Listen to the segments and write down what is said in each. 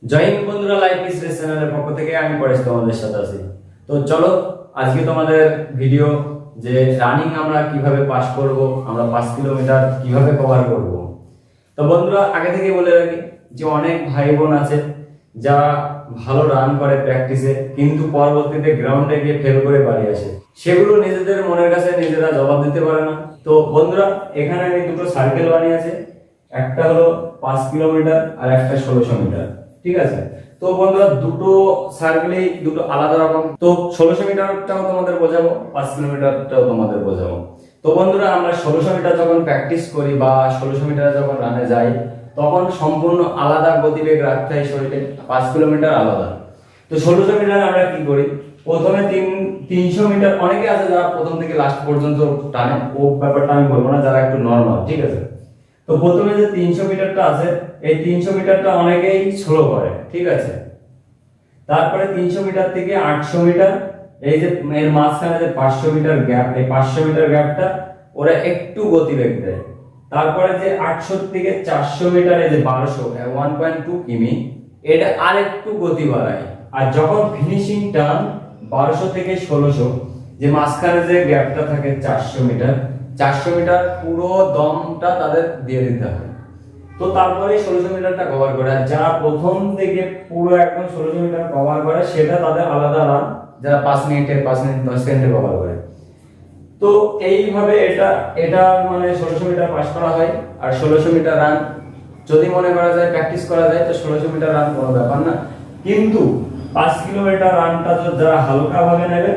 জয় হিন্দ বন্ধুরা, life is race চ্যানেলের পক্ষ থেকে আমি পরেশ তোমাদের সাথে আছি। তো চলো আজকে তোমাদের ভিডিও যে রানিং আমরা কিভাবে পাস করব, আমরা 5 কিলোমিটার কিভাবে কভার করব। তো বন্ধুরা, আগে থেকে বলে রাখি যে অনেক ভাই বোন আছে যারা ভালো রান করে প্র্যাকটিসে, কিন্তু পরবর্তীতে গ্রাউন্ডে গিয়ে ফেল করে বাড়ি আসে। সেগুলো নিজেদের মনের কাছে নিজেরা জবাব দিতে পারে না। তো বন্ধুরা, এখানে আমি দুটো সার্কেল বানিয়েছি, একটা হলো 5 কিলোমিটার আর একটা 1600 মিটার। ঠিক আছে। তো বন্ধুরা, দুটো সার্কেলেই দুটো আলাদা রকম। তো 1600 মিটারটাও তোমাদের বোঝাবো, 5 কিলোমিটারটাও তোমাদের বোঝাবো। তো বন্ধুরা, আমরা 1600 মিটার যখন প্র্যাকটিস করি বা 1600 মিটার যখন রানে যাই, তখন সম্পূর্ণ আলাদা গতিবেগ রাখতে হয় শরীরে। 5 কিলোমিটার আলাদা। তো 1600 মিটার আমরা কি করি, প্রথমে 300 মিটার, অনেকে আছে যারা প্রথম থেকে লাস্ট পর্যন্ত টানে, ও ব্যাপারটা আমি বলবো না, যারা একটু নরমাল। ঠিক আছে। তো প্রথমে যে 300 মিটারটা আছে, এই 300 মিটারটা অনেকেই স্লো করে। ঠিক আছে। তারপরে 300 মিটার থেকে 800 মিটার, এই যে এর মাঝখানে যে 500 মিটার গ্যাপ, এই 500 মিটার গ্যাপটা ওরা একটু গতিবেগ দেয়। তারপরে যে 800 থেকে 400 মিটার, এই যে 1200 1.2 কিমি, এটা আরেকটু গতি বাড়ায়। আর যখন ফিনিশিং টার্ন 1200 থেকে 1600, যে মাঝখানে যে গ্যাপটা থাকে 400 মিটার, 400 মিটার পুরো দমটা তাদের দিয়ে দিতে হয়। তো তারপরে 1600 মিটারটা কভার করে। আর যারা প্রথম থেকে পুরো একদম 1600 মিটার কভার করে, সেটা তাদের আলাদা রান, যারা 5 মিনিটে 5 মিনিট 10 সেকেন্ডে কভার করে। তো এইভাবে এটা এটা মানে 1600 মিটার পাস করা হয়। আর 1600 মিটার রান যদি মনে করা যায়, প্র্যাকটিস করা যায়, তো 1600 মিটার রান কোনো ব্যাপার না। কিন্তু 5 কিলোমিটার রানটা যারা হালকা ভাবে নেবে,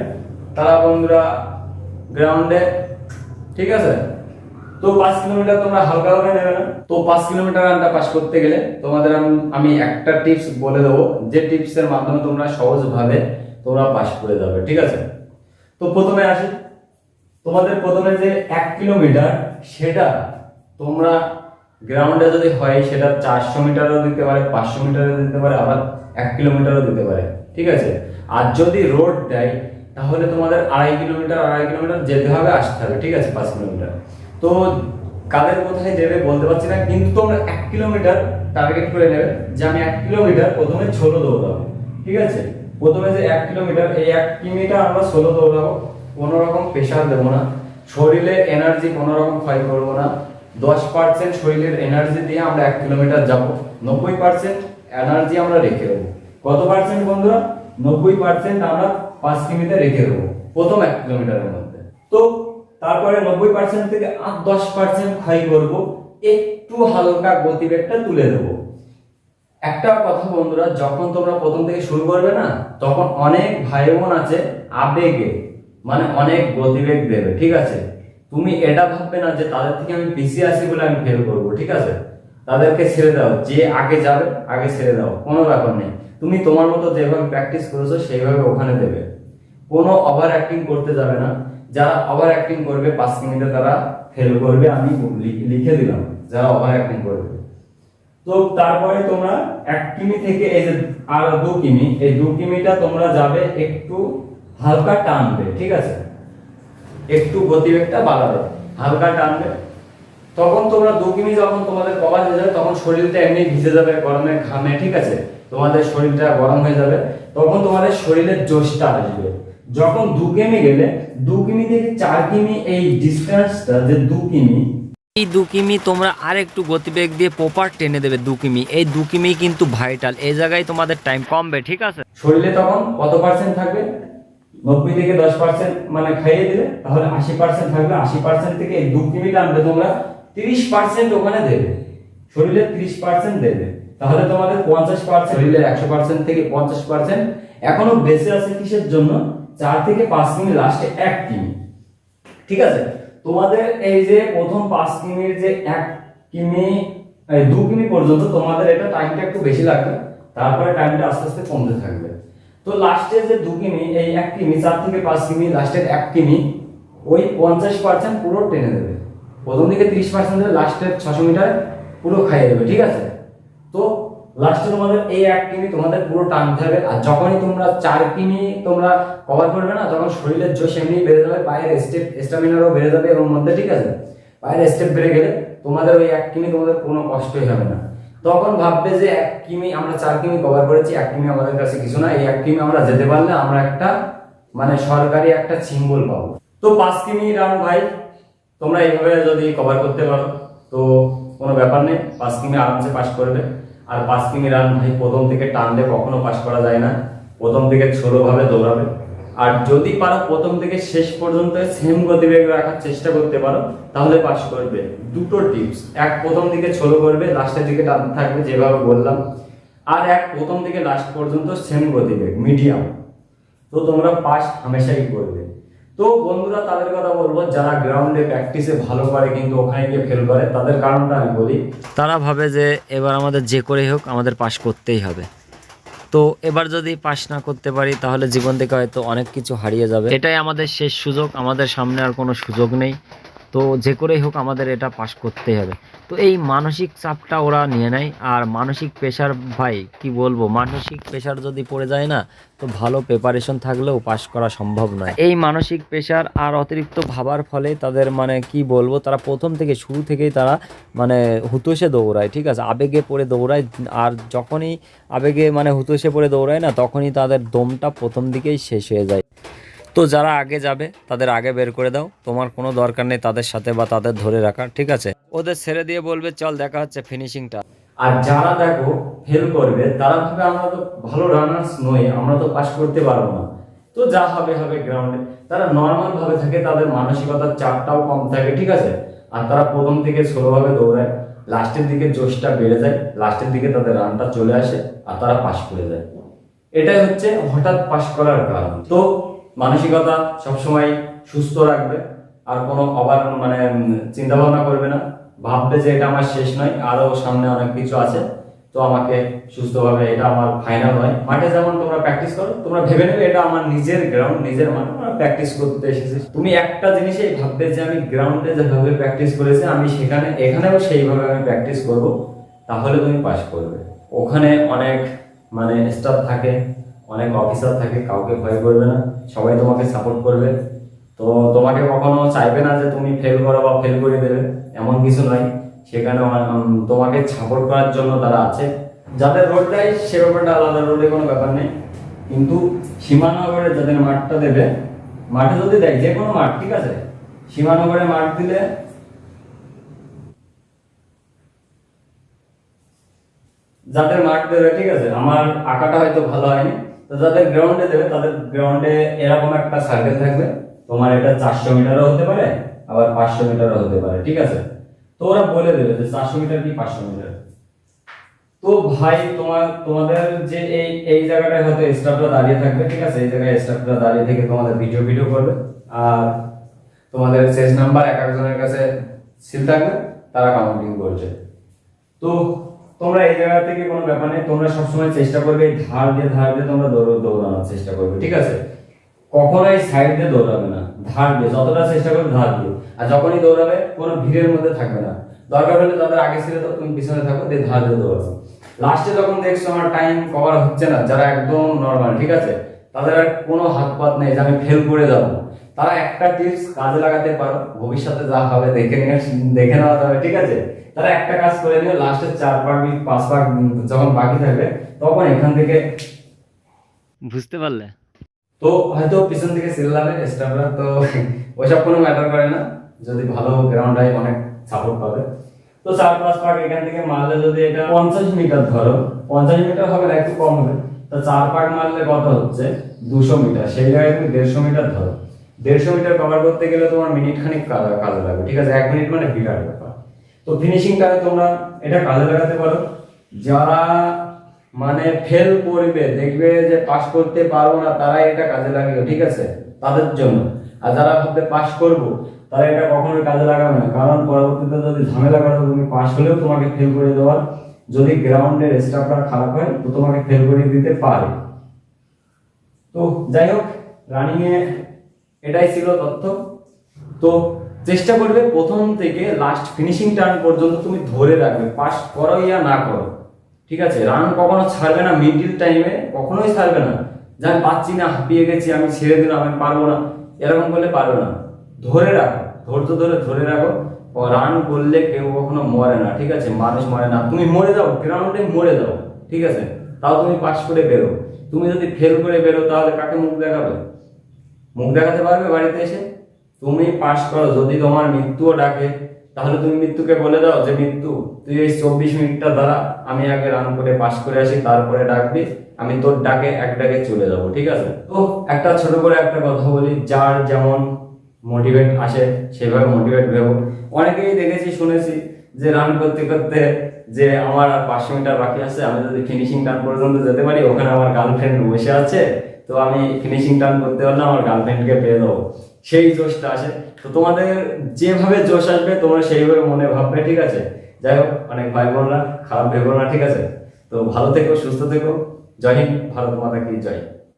তারা বন্ধুরা গ্রাউন্ডে, ঠিক আছে, তো 5 কিলোমিটার তোমরা হালকা ভাবে নেবে না। তো 5 কিলোমিটার রানটা পাস করতে গেলে তোমাদের আমি একটা টিপস বলে দেবো, যে টিপসের মাধ্যমে তোমরা সহজভাবে তোমরা পাস করে যাবে। ঠিক আছে। তো প্রথমে আসি, তোমাদের প্রথমে যে 1 কিলোমিটার, সেটা তোমরা গ্রাউন্ডে যদি হয়, সেটা 400 মিটারও দিতে পারে, 500 মিটারও দিতে পারে, আবার 1 কিলোমিটারও দিতে পারে। ঠিক আছে। আর যদি রোড দেয়, তাহলে তোমাদের 2.5 কিলোমিটার যেতে হবে, আসতে হবে। ঠিক আছে, 5 কিলোমিটার। তো কাদের কোথায় দেবে বলতে পারছি না, কিন্তু তোমরা 1 কিলোমিটার টার্গেট করে নেবে যে আমি 1 কিলোমিটার প্রথমে ছোলো দৌড়াবো। ঠিক আছে। প্রথমে যে 1 কিলোমিটার, এই 1 কিলোমিটার আমরা ছোলো দৌড়াবো, কোনো রকম প্রেশার দেবো না, শরীরের এনার্জি কোনো রকম ক্ষয় করবো না। 10% শরীরের এনার্জি দিয়ে আমরা 1 কিলোমিটার যাব, 90% এনার্জি আমরা রেখে দেবো। কত পার্সেন্ট বন্ধুরা? 90% আমরা 5 কিলোমিটার রেখে দেবো প্রথম 1 কিলোমিটারের মধ্যে। তো তারপরে 90% থেকে আর 10% ক্ষয় করব, একটু হালকা গতিবেগটা তুলে দেবো। একটা কথা বন্ধুরা, যখন তোমরা প্রথম থেকে শুরু করবে না, তখন অনেক ভাই বোন আছে আবেগে, মানে অনেক গতিবেগ দেবে। ঠিক আছে। তুমি এটা ভাববে না যে তাদের থেকে আমি পিছিয়ে আছি বলে আমি ফেল করবো। ঠিক আছে। তাদেরকে ছেড়ে দাও, যে আগে যাবে আগে ছেড়ে দাও, কোনো ব্যাপার নেই। তুমি তোমার মতো যেভাবে প্র্যাকটিস করেছো সেইভাবে ওখানে দেবে, কোনো ওভার অ্যাক্টিং করতে যাবে না। যারা ওভার অ্যাক্টিং করবে 5 মিনিটে তারা ফেল করবে, আমি লিখে দিলাম, যারা ওভার অ্যাক্টিং করবে। তো তারপরে তোমরা 1 কিমি থেকে এই যে আর 2 কিমি, এই 2 কিমিটা তোমরা যাবে একটু হালকা টানবে। ঠিক আছে। একটু গতিবেগটা বাড়াবে, হালকা টানবে। তখন তোমরা 2 কিমি যখন তোমাদের কভার হয়ে যাবে, তখন শরীরটা এমনি ভিজে যাবে গরমে, ঘামে। ঠিক আছে। তোমাদের শরীরটা গরম হয়ে যাবে, তখন তোমাদের শরীরের জোশটা আসবে। যখন 2 কিমি গেলে, 2 কিমি থেকে 4 কিমি, এই ডিসটেন্সটা যে 2 কিমি, এই 2 কিমি তোমরা আর একটু গতিবেগ দিয়ে প্রপার টেনে দেবে 2 কিমি। এই 2 কিমি কিন্তু ভাইটাল, এই জায়গায় তোমাদের টাইম কমবে। ঠিক আছে। শরীরে তখন কত পার্সেন্ট থাকবে? 90 থেকে 10% মানে খাইয়ে দিলে, তাহলে 80% থাকবে। 80% থেকে এই 2 কিমি টানবে, তোমরা 30% ওখানে দেবে, শরীরে 30% দেবে। তাহলে তোমাদের 50%, শরীরে 100% থেকে 50% এখনো বেঁচে আছে। কিসের জন্য? 4 থেকে 5 কিমি, লাস্টে 1 কিমি। ঠিক আছে। তোমাদের এই যে প্রথম 5 কিমির যে 1 কিমি 2 কিমি পর্যন্ত তোমাদের এটা টাইমটা একটু বেশি লাগবে, তারপরে টাইমটা আস্তে আস্তে কমতে থাকবে। তো লাস্টে যে 2 কিমি, এই 1 কিমি, 4 থেকে 5 কিমি, লাস্টের 1 কিমি, ওই 50% পুরো টেনে দেবে। প্রথম দিকে 30% দেবে, লাস্টের 600 মিটার পুরো খাইয়ে দেবে। ঠিক আছে। তো লাস্টে তোমাদের এই 1 কিমি তোমাদের পুরো টানতে হবে। আর যখনই তোমরা 4 কিমি তোমরা কভার করবে না, তখন শরীরের জোশ এমনি বেড়ে যাবে, পায়ের স্ট্যামিনারও বেড়ে যাবে এর মধ্যে। ঠিক আছে। পায়ের স্টেপ বেড়ে গেলে তোমাদের ওই 1 কিমি তোমাদের কোনো কষ্টই হবে না। তখন ভাববে যে 1 কিমি আমরা 4 কিমি কভার করেছি, 1 কিমি আমাদের কাছে কিছু না, এই 1 কিমি আমরা যেতে পারলে আমরা একটা মানে সরকারি একটা সিম্বল পাবো। তো 5 কিমি রান ভাই তোমরা এইভাবে যদি কভার করতে পারো তো কোনো ব্যাপার নেই, 5 কিমি আরামসে পাস করবে। আর 5 কিমি রান ভাই প্রথম থেকে টানলে কখনো পাস করা যায় না, প্রথম থেকে ছোটভাবে দৌড়াবে। আর যদি পারো প্রথম থেকে শেষ পর্যন্ত সেম গতিবেগ রাখার চেষ্টা করতে পারো তাহলে পাস করবে। দুটো টিপস, এক প্রথম দিকে ছোট করবে, লাস্টের দিকে টানতে থাকবে যেভাবে বললাম, আর এক প্রথম থেকে লাস্ট পর্যন্ত সেম গতিবেগ মিডিয়াম। তো তোমরা পাস হামেশাই করবে। তো বন্ধুরা তাদের কথা বলবো যারা গ্রাউন্ডে প্র্যাকটিসে ভালো করে কিন্তু ওখানে গিয়ে ফেল করে, তাদের কারণটা আমি বলি। তারা ভাবে যে এবার আমাদের যে করেই হোক আমাদের পাশ করতেই হবে। তো এবার যদি পাস না করতে পারি তাহলে জীবন থেকে হয়তো অনেক কিছু হারিয়ে যাবে। এটাই আমাদের শেষ সুযোগ, আমাদের সামনে আর কোনো সুযোগ নেই। তো যে করেই হোক আমাদের এটা পাস করতেই হবে। তো এই মানসিক চাপটা ওরা নিয়ে নেয়। আর মানসিক প্রেশার ভাই কি বলবো, মানসিক প্রেশার যদি পড়ে যায় না তো ভালো প্রিপারেশন থাকলেও পাস করা সম্ভব নয়। এই মানসিক প্রেশার আর অতিরিক্ত ভাবার ফলে তাদের মানে কি বলবো, তারা প্রথম থেকে শুরু থেকেই তারা মানে হুতোষে দৌড়ায়, ঠিক আছে, আবেগে পড়ে দৌড়ায়। আর যখনই আবেগে মানে হুতোষে পড়ে দৌড়ায় না তখনই তাদের দমটা প্রথম দিকেই শেষ হয়ে যায়। তো যারা আগে যাবে তাদের আগে বের করে দাও, তোমার কোনো দরকার নেই তাদের সাথে বা তাদের ধরে রাখার, ঠিক আছে, ওদের ছেড়ে দিয়ে বলবে চল দেখা হচ্ছে ফিনিশিংটা। আর যারা দেখো ফেল করবে তারা ভাবে আমরা তো ভালো রানার্স নই, আমরা তো পাস করতে পারবো না, তো যা হবে হবে গ্রাউন্ডে। তারা নর্মাল ভাবে থাকে, তাদের মানসিকতার চাপটাও কম থাকে, ঠিক আছে। আর তারা প্রথম থেকে স্লোভাবে দৌড়ায়, লাস্টের দিকে জোশটা বেড়ে যায়, লাস্টের দিকে তাদের রানটা চলে আসে আর তারা পাস করে যায়। এটাই হচ্ছে হঠাৎ পাস করার কারণ। তো মানসিকতা সবসময় সুস্থ রাখবে, আর কোনো মানে চিন্তা ভাবনা করবে না, ভাববে যে এটা আমার শেষ নয়, আরো সামনে অনেক কিছু আছে, তো আমাকে সুস্থভাবে এটা আমার ফাইনাল নয়। মাঠে যেমন তোমরা প্র্যাকটিস করো, তোমরা ভেবে নেবে এটা আমার নিজের গ্রাউন্ড, নিজের মাঠে আমরা প্র্যাকটিস করতে এসেছি। তুমি একটা জিনিসই ভাববে যে আমি গ্রাউন্ডে যেভাবে প্র্যাকটিস করেছি আমি এখানেও সেইভাবে আমি প্র্যাকটিস করব, তাহলে তুমি পাস করবে। ওখানে অনেক মানে স্টাফ থাকে, অনেক অফিসার থাকে, কাউকে ভয় করবে না, সবাই তোমাকে সাপোর্ট করবে। তো তোমাকে কখনো চাইবে না যে তুমি ফেল করো বা ফেল করে দেবে, এমন কিছু নয়। সেখানে তোমাকে সাপোর্ট করার জন্য তারা আছে। যাদের রোড দেয় সে ব্যাপারটা আলাদা, রোডে কোনো ব্যাপার নেই, কিন্তু সীমানগরে যাদের মাঠটা দেবে, মাঠে যদি দেয় যে কোনো মাঠ, ঠিক আছে, সীমানগরে মাঠ দিলে যাদের মাঠ দেবে, ঠিক আছে, আমার আঁকাটা হয়তো ভালো হয়নি, তো যাদের গ্রাউন্ডে দেবে তাদের গ্রাউন্ডে এরকম একটা সার্কেল থাকবে, তোমার এটা 400 মিটারও হতে পারে আবার 500 মিটারও হতে পারে, ঠিক আছে। তো ওরা বলে দেবে যে 400 মিটার কি 500 মিটার। তো ভাই তোমাদের যে এই জায়গাটায় হয়তো স্টাফরা দাঁড়িয়ে থাকবে, ঠিক আছে, এই জায়গায় স্টাফরা দাঁড়িয়ে থেকে তোমাদের ভিডিও করবে, আর তোমাদের শেষ নাম্বার এক একজনের কাছে সিল থাকবে, তারা কাউন্টিং করছে। তো তোমরা এই জায়গা থেকে কোনো ব্যাপার নেই, তোমরা সবসময় চেষ্টা করবে ধার দিয়ে তোমরা দৌড়ানোর চেষ্টা করবে, ঠিক আছে। কখনোই সাইড দিয়ে দৌড়াবে না, ধার দিয়ে যতটা চেষ্টা করবে ধার দিয়ে। আর যখনই দৌড়াবে কোনো ভিড়ের মধ্যে থাকবে না, দরকার হলে তাদের আগে ছিল তো তুমি পিছনে থাকো, দিয়ে ধার দিয়ে দৌড়াবে। লাস্টে যখন দেখছো আমার টাইম কভার হচ্ছে না, যারা একদম নর্মাল, ঠিক আছে, তাদের আর কোনো হাত পাত নেই যে আমি ফেল করে যাবো, তারা একটা টিপস কাজে লাগাতে পারো, ভবিষ্যতে যা হবে দেখে নেওয়া যাবে, ঠিক আছে। তারা একটা কাজ করে নিও, লাস্টের 4 পাক 5 পাক যখন বাকি থাকবে তখন এখান থেকে, বুঝতে পারলে? তো হয়তো পিছন থেকে চিল্লাবে স্টাফরা, তো ওইসব কোনো ম্যাটার করে না, যদি ভালো গ্রাউন্ড হয় অনেক সাপোর্ট পাবে। তো 4-5 পাক এখান থেকে মারলে, যদি এটা 50 মিটার ধরো, 50 মিটার হবে না, একটু কম হবে, তো 4 পাক মারলে কত হচ্ছে 200 মিটার, সেই জায়গায় তুমি 150 মিটার ধরো। 150 মিটার কভার করতে গেলে তোমার মিনিট খানিক কাজে লাগবে, ঠিক আছে, 1 মিনিট মানে বিরাট ব্যাপার। তো ফিনিশিং টাইমে তোমরা এটা কাজে লাগাতে পারো। যারা মানে ফেল করবে, দেখবে যে পাস করতে পারবো না, তারা এটা কাজে লাগিও, ঠিক আছে, তাদের জন্য। আর যারা ভাববে পাস করবো, তারা এটা কখনোই কাজে লাগাবে না, কারণ পরবর্তীতে যদি ঝামেলা করো, তুমি পাস হলেও তোমাকে ফেল করে দেওয়ার, যদি গ্রাউন্ডের স্টাফটা খারাপ হয় তো তোমাকে ফেল করে দিতে পারে। তো যাই হোক, রানিং এ এটাই ছিল তথ্য। তো চেষ্টা করবে প্রথম থেকে লাস্ট ফিনিশিং টার্ন পর্যন্ত তুমি ধরে রাখবে, পাস করো ইয়া না করো, ঠিক আছে। রান কখনো ছাড়বে না, মিডল টাইমে কখনোই ছাড়বে না, যে আমি পাচ্ছি না, হাঁপিয়ে গেছি, আমি ছেড়ে দিলাম, আমি পারবো না, এরকম করলে পারবে না। ধরে রাখো, ধৈর্য ধরে রাখো, ও রান করলে কেউ কখনো মরে না, ঠিক আছে? মানুষ মরে না, তুমি মরে যাও, গ্রাউন্ডে মরে যাও, ঠিক আছে, তাও তুমি পাস করে বেরো। তুমি যদি ফেল করে বেরো তাহলে কাকে মুখ দেখাবে? মুখ দেখাতে পারবে বাড়িতে এসে? তুমি পাস করো, যদি তোমার মৃত্যুও ডাকে তাহলে তুমি মৃত্যুকে বলে দাও যে মৃত্যু তুই এই 24 মিনিটটা দ্বারা আমি আগে রান করে পাস করে আসি, তারপরে ডাকবি, আমি তোর ডাকে এক ডাকে চলে যাব, ঠিক আছে? তো একটা ছোট করে একটা কথা বলি, যার যেমন মোটিভেট আসে সেভাবে মোটিভেট ভেবো। অনেকেই দেখেছি শুনেছি যে রান করতে করতে যে আমার আর 500 মিটার বাকি আছে, আমি যদি ফিনিশিং টার্ন পর্যন্ত যেতে পারি, ওখানে আমার গার্লফ্রেন্ড বসে আছে, তো আমি ফিনিশিং টার্ন করতে পারলে আমার গার্লফ্রেন্ডকে পেয়ে দেবো, সেই জোশটা আসে। তো তোমাদের যেভাবে জোশ আসবে তোমরা সেইভাবে মনে ভাববে, ঠিক আছে? যাই হোক, অনেক ভাই বোনরা খারাপ ভেবো না, ঠিক আছে? তো ভালো থেকো, সুস্থ থেকো। জয় হিন্দ, ভারত মাতা কি জয়।